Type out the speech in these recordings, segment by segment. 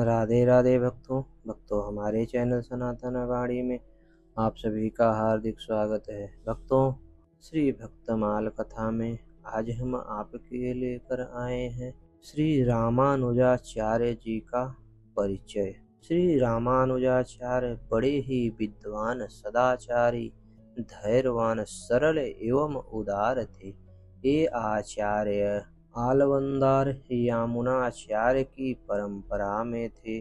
राधे राधे भक्तों हमारे चैनल सनातन वाणी में आप सभी का हार्दिक स्वागत है। भक्तों, श्री भक्तमाल कथा में आज हम आपके लिए लेकर आए हैं श्री रामानुजाचार्य जी का परिचय। श्री रामानुजाचार्य बड़े ही विद्वान, सदाचारी, धैर्यवान, सरल एवं उदार थे। ये आचार्य आलवंदार यामुनाचार्य की परंपरा में थे।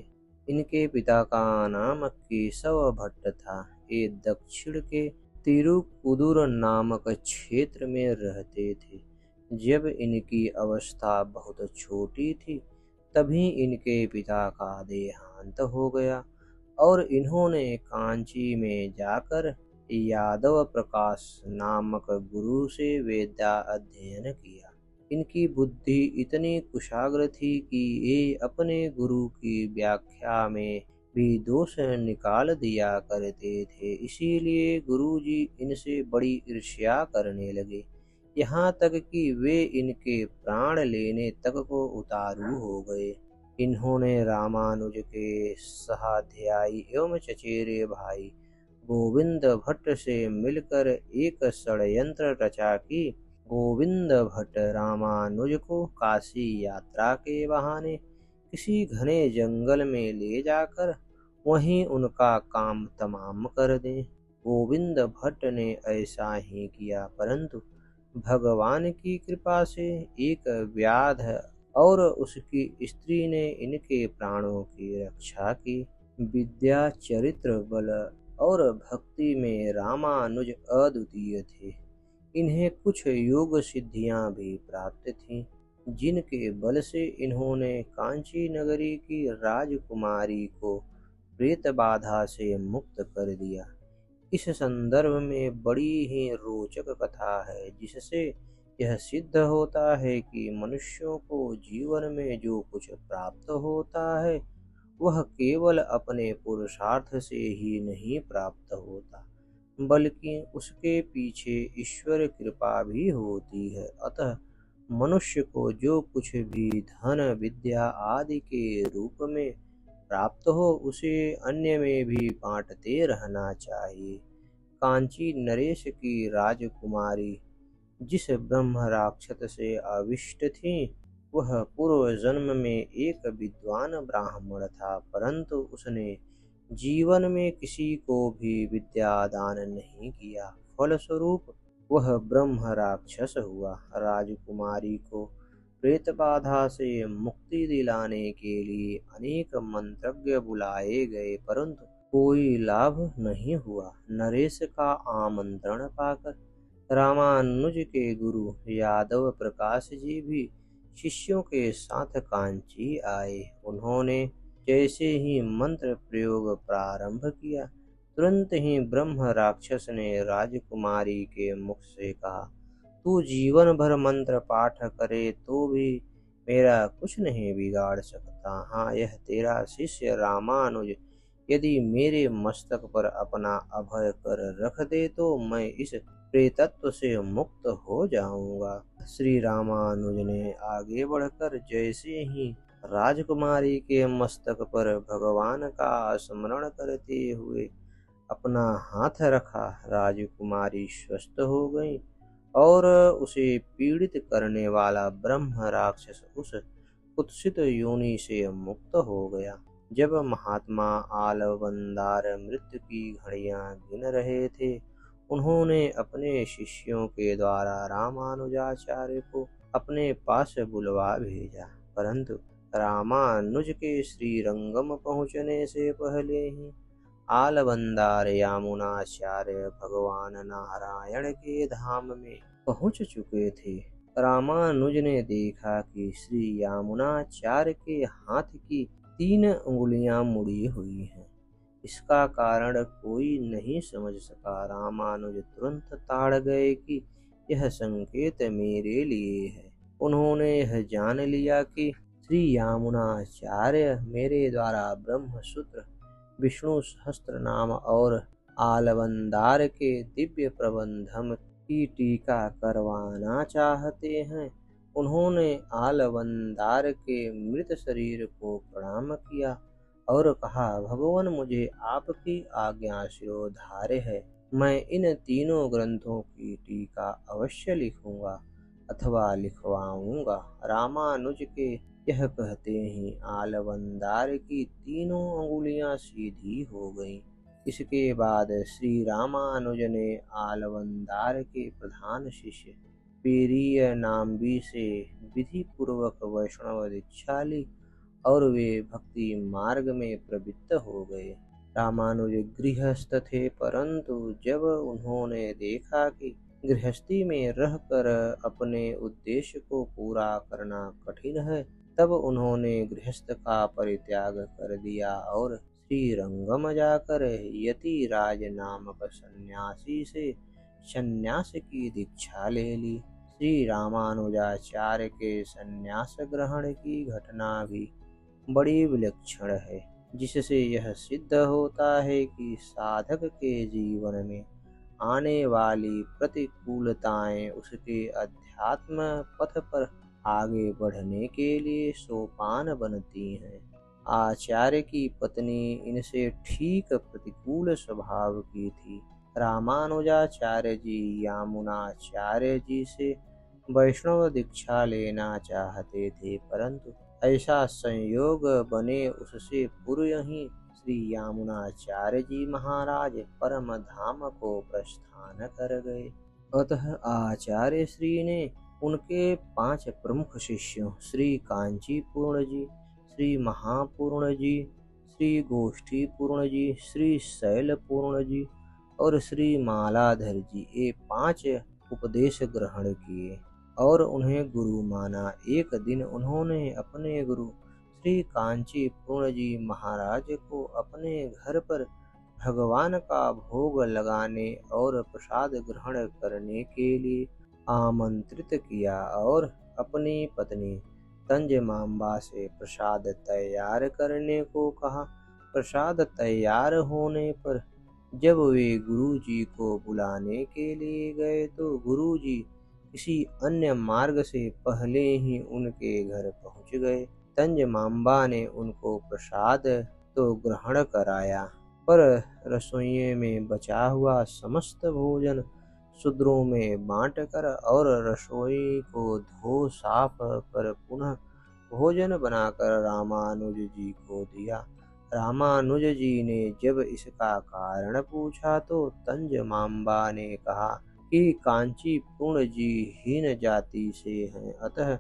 इनके पिता का नाम केशव भट्ट था। ये दक्षिण के तिरुकुदुर नामक क्षेत्र में रहते थे। जब इनकी अवस्था बहुत छोटी थी तभी इनके पिता का देहांत हो गया और इन्होंने कांची में जाकर यादव प्रकाश नामक गुरु से वेदा अध्ययन किया। इनकी बुद्धि इतनी कुशाग्र थी कि ये अपने गुरु की व्याख्या में भी दोष निकाल दिया करते थे। इसीलिए गुरुजी इनसे बड़ी ईर्ष्या करने लगे, यहाँ तक कि वे इनके प्राण लेने तक को उतारू हो गए। इन्होंने रामानुज के सहाध्यायी एवं चचेरे भाई गोविंद भट्ट से मिलकर एक षड्यंत्र रचा कि गोविंद भट्ट रामानुज को काशी यात्रा के बहाने किसी घने जंगल में ले जाकर वहीं उनका काम तमाम कर दें। गोविंद भट्ट ने ऐसा ही किया, परंतु भगवान की कृपा से एक व्याध और उसकी स्त्री ने इनके प्राणों की रक्षा की। विद्या, चरित्र, बल और भक्ति में रामानुज अद्वितीय थे। इन्हें कुछ योग सिद्धियां भी प्राप्त थीं, जिनके बल से इन्होंने कांची नगरी की राजकुमारी को प्रेत बाधा से मुक्त कर दिया। इस संदर्भ में बड़ी ही रोचक कथा है, जिससे यह सिद्ध होता है कि मनुष्यों को जीवन में जो कुछ प्राप्त होता है वह केवल अपने पुरुषार्थ से ही नहीं प्राप्त होता, बल्कि उसके पीछे ईश्वर कृपा भी होती है। अतः मनुष्य को जो कुछ भी धन, विद्या आदि के रूप में प्राप्त हो उसे अन्य में भी बांटते रहना चाहिए। कांची नरेश की राजकुमारी जिस ब्रह्म राक्षस से आविष्ट थी वह पूर्व जन्म में एक विद्वान ब्राह्मण था, परंतु उसने जीवन में किसी को भी विद्या दान नहीं किया। फलस्वरूप वह ब्रह्म राक्षस हुआ। राजकुमारी को प्रेत बाधा से मुक्ति दिलाने के लिए अनेक मंत्रज्ञ बुलाए गए, परंतु कोई लाभ नहीं हुआ। नरेश का आमंत्रण पाकर रामानुज के गुरु यादव प्रकाश जी भी शिष्यों के साथ कांची आए। उन्होंने जैसे ही मंत्र प्रयोग प्रारंभ किया, तुरंत ही ब्रह्म राक्षस ने राजकुमारी के मुख से कहा, तू जीवन भर मंत्र पाठ करे तो भी मेरा कुछ नहीं बिगाड़ सकता। हाँ, यह तेरा शिष्य रामानुज यदि मेरे मस्तक पर अपना अभय कर रख दे तो मैं इस प्रेतत्व से मुक्त हो जाऊंगा। श्री रामानुज ने आगे बढ़कर जैसे ही राजकुमारी के मस्तक पर भगवान का स्मरण करते हुए अपना हाथ रखा, राजकुमारी स्वस्थ हो गई और उसे पीड़ित करने वाला ब्रह्म राक्षस उस कुत्सित योनि से मुक्त हो गया। जब महात्मा आलवंदार मृत्यु की घड़ियां गिन रहे थे, उन्होंने अपने शिष्यों के द्वारा रामानुजाचार्य को अपने पास बुलवा भेजा, परंतु रामानुज के श्रीरंगम पहुँचने से पहले ही आलवंदार यामुनाचार्य भगवान नारायण के धाम में पहुँच चुके थे। रामानुज ने देखा कि श्री यामुनाचार्य के हाथ की 3 उंगलियां मुड़ी हुई हैं। इसका कारण कोई नहीं समझ सका। रामानुज तुरंत ताड़ गए कि यह संकेत मेरे लिए है। उन्होंने यह जान लिया कि श्री यामुनाचार्य मेरे द्वारा ब्रह्म सूत्र, विष्णु सहस्त्र नाम और आलवंदार के दिव्य प्रबंधम की टीका करवाना चाहते हैं। उन्होंने आलवंदार के मृत शरीर को प्रणाम किया और कहा, भगवान मुझे आपकी आज्ञा शिरोधार्य है। मैं इन तीनों ग्रंथों की टीका अवश्य लिखूंगा अथवा लिखवाऊंगा। रामानुज के यह कहते ही आलवंदार की तीनों अंगुलियां सीधी हो गईं। इसके बाद श्री रामानुज ने आलवंदार के प्रधान शिष्य पेरिय नाम्बी से विधि पूर्वक वैष्णव दीक्षा ली और वे भक्ति मार्ग में प्रवृत्त हो गए। रामानुज गृहस्थ थे, परंतु जब उन्होंने देखा कि गृहस्थी में रहकर अपने उद्देश्य को पूरा करना कठिन है, तब उन्होंने गृहस्थ का परित्याग कर दिया और श्रीरंगम जाकर यतिराज नामक सन्यासी से संन्यास की दीक्षा ले ली। श्री रामानुजाचार्य के संन्यास ग्रहण की घटना भी बड़ी विलक्षण है, जिससे यह सिद्ध होता है कि साधक के जीवन में आने वाली प्रतिकूलताएं उसके अध्यात्म पथ पर आगे बढ़ने के लिए सोपान बनती हैं। आचार्य की पत्नी इनसे ठीक प्रतिकूल स्वभाव की थी। रामानुजाचार्य जी यामुनाचार्य जी से वैष्णव दीक्षा लेना चाहते थे, परंतु ऐसा संयोग बने उससे पूर्व ही श्री यामुनाचार्य जी महाराज परम धाम को प्रस्थान कर गए। अतः आचार्य श्री ने उनके 5 प्रमुख शिष्यों श्री कांचीपूर्ण जी, श्री महापूर्ण जी, श्री गोष्ठीपूर्ण जी, श्री शैलपूर्ण जी और श्री मालाधर जी ये 5 उपदेश ग्रहण किए और उन्हें गुरु माना। एक दिन उन्होंने अपने गुरु श्री कांचीपूर्ण जी महाराज को अपने घर पर भगवान का भोग लगाने और प्रसाद ग्रहण करने के लिए आमंत्रित किया और अपनी पत्नी तंजमांबा से प्रसाद तैयार करने को कहा। प्रसाद तैयार होने पर जब वे गुरु जी को बुलाने के लिए गए तो गुरु जी किसी अन्य मार्ग से पहले ही उनके घर पहुंच गए। तंजमांबा ने उनको प्रसाद तो ग्रहण कराया, पर रसोई में बचा हुआ समस्त भोजन शूद्रों में बांटकर और रसोई को धो साफ कर पुनः भोजन बनाकर रामानुज जी को दिया। रामानुज जी ने जब इसका कारण पूछा तो तंजमांबा ने कहा कि कांचीपूर्ण जी हीन जाति से हैं, अतः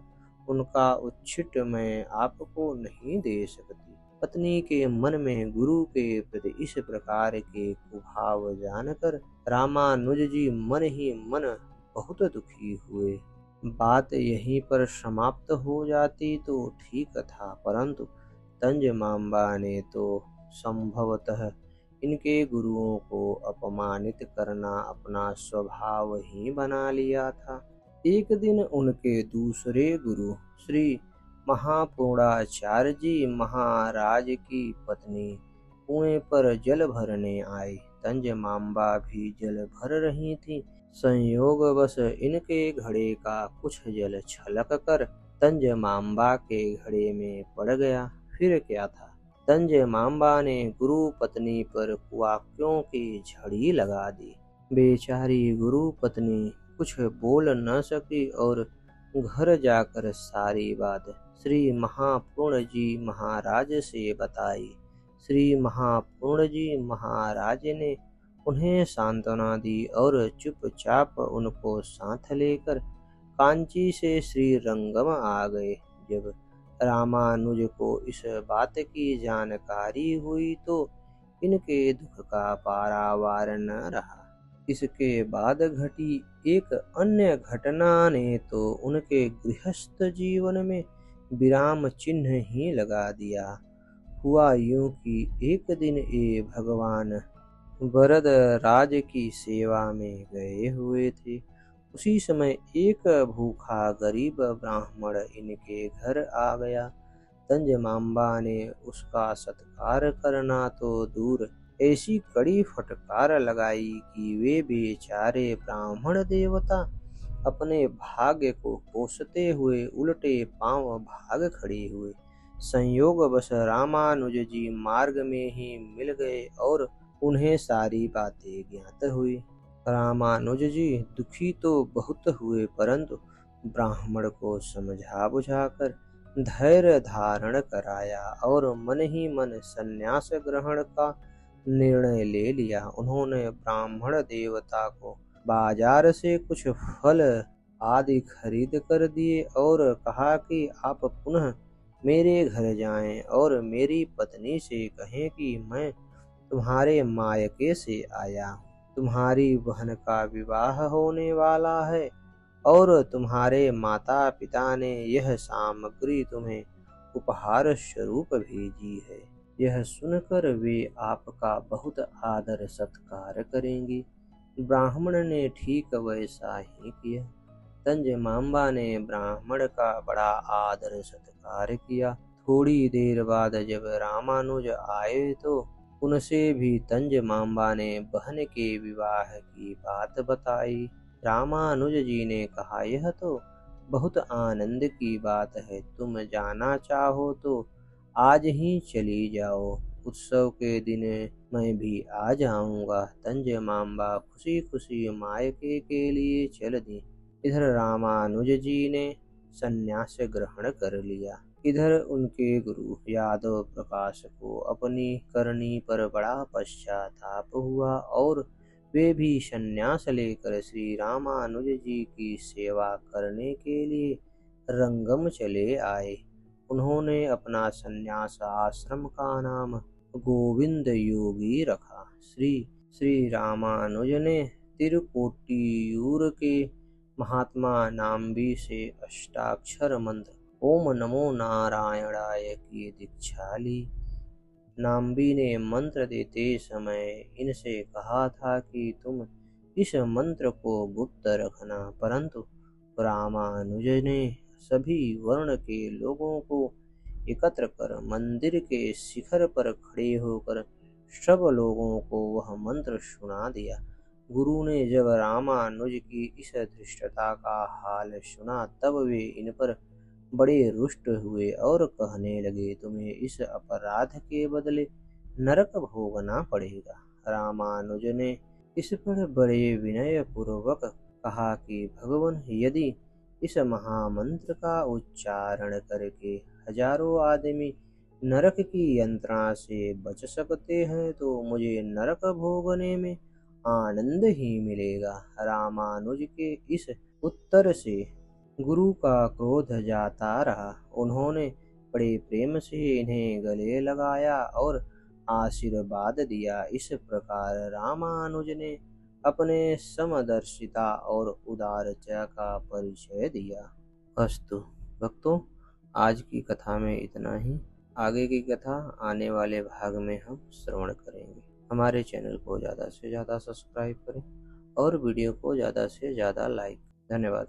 उनका उच्छिष्ट मैं आपको नहीं दे सकती। पत्नी के मन में गुरु के प्रति इस प्रकार के कुभाव जानकर रामानुज जी मन ही मन बहुत दुखी हुए। बात यहीं पर समाप्त हो जाती तो ठीक था, परंतु तंजमांबा ने तो संभवतः इनके गुरुओं को अपमानित करना अपना स्वभाव ही बना लिया था। एक दिन उनके दूसरे गुरु श्री महापूर्णाचार्य जी महाराज की पत्नी कुएं पर जल भरने आई। तंजमांबा भी जल भर रही थी। संयोगवश इनके घड़े का कुछ जल छलक कर तंजमांबा के घड़े में पड़ गया। फिर क्या था, तंजमांबा ने गुरु पत्नी पर कुवाक्यों की झड़ी लगा दी। बेचारी गुरु पत्नी कुछ बोल न सकी और घर जाकर सारी बात श्री महापूर्ण जी महाराज से बताई। श्री महापूर्ण जी महाराज ने उन्हें सांत्वना दी और चुपचाप उनको साथ लेकर कांची से श्री रंगम आ गए। जब रामानुज को इस बात की जानकारी हुई तो इनके दुख का पारावार न रहा। इसके बाद घटी एक अन्य घटना ने तो उनके गृहस्थ जीवन में विराम चिन्ह ही लगा दिया। हुआ यूं कि एक दिन ये भगवान वरद राज की सेवा में गए हुए थे। उसी समय एक भूखा गरीब ब्राह्मण इनके घर आ गया। तंजमांबा ने उसका सत्कार करना तो दूर ऐसी कड़ी फटकार लगाई कि वे बेचारे ब्राह्मण देवता अपने भाग्य को कोसते हुए उल्टे पांव भाग खड़े हुए। संयोगवश रामानुज जी मार्ग में ही मिल गए और उन्हें सारी बातें ज्ञात हुई। रामानुज जी दुखी तो बहुत हुए, परंतु ब्राह्मण को समझा बुझाकर धैर्य धारण कराया और मन ही मन संन्यास ग्रहण का निर्णय ले लिया। उन्होंने ब्राह्मण देवता को बाजार से कुछ फल आदि खरीद कर दिए और कहा कि आप पुनः मेरे घर जाएं और मेरी पत्नी से कहें कि मैं तुम्हारे मायके से आया हूँ। तुम्हारी बहन का विवाह होने वाला है और तुम्हारे माता पिता ने यह सामग्री तुम्हें उपहार स्वरूप भेजी है। यह सुनकर वे आपका बहुत आदर सत्कार करेंगी। ब्राह्मण ने ठीक वैसा ही किया। तंजमांबा ने ब्राह्मण का बड़ा आदर सत्कार किया। थोड़ी देर बाद जब रामानुज आए तो उनसे भी तंजमांबा ने बहन के विवाह की बात बताई। रामानुज जी ने कहा, यह तो बहुत आनंद की बात है। तुम जाना चाहो तो आज ही चली जाओ। उत्सव के दिन मैं भी आ जाऊंगा। तंजमांबा खुशी खुशी मायके के लिए चल दी। इधर रामानुज जी ने संन्यास ग्रहण कर लिया। इधर उनके गुरु यादव प्रकाश को अपनी करनी पर बड़ा पश्चाताप हुआ और वे भी संन्यास लेकर श्री रामानुज जी की सेवा करने के लिए रंगम चले आए। उन्होंने अपना संन्यास आश्रम का नाम गोविंद योगी रखा। श्री रामानुज ने तिरुकोटियूर के महात्मा नाम्बी से अष्टाक्षर मंत्र ओम नमो नारायणाय की दीक्षा ली। नाम्बी ने मंत्र देते समय इनसे कहा था कि तुम इस मंत्र को गुप्त रखना, परंतु रामानुज ने सभी वर्ण के लोगों को एकत्र कर मंदिर के शिखर पर खड़े होकर सब लोगों को वह मंत्र सुना दिया। गुरु ने जब रामानुज की इस धृष्टता का हाल सुना तब वे इन पर बड़े रुष्ट हुए और कहने लगे, तुम्हें इस अपराध के बदले नरक भोगना पड़ेगा। रामानुज ने इस पर बड़े विनय पूर्वक कहा कि भगवान, यदि इस महामंत्र का उच्चारण करके हजारों आदमी नरक की यंत्रणा से बच सकते हैं तो मुझे नरक भोगने में आनंद ही मिलेगा। रामानुज के इस उत्तर से गुरु का क्रोध जाता रहा। उन्होंने बड़े प्रेम से इन्हें गले लगाया और आशीर्वाद दिया। इस प्रकार रामानुज ने अपने समदर्शिता और उदारता का परिचय दिया। अस्तु भक्तों, आज की कथा में इतना ही। आगे की कथा आने वाले भाग में हम श्रवण करेंगे। हमारे चैनल को ज़्यादा से ज़्यादा सब्सक्राइब करें और वीडियो को ज़्यादा से ज़्यादा लाइक। धन्यवाद।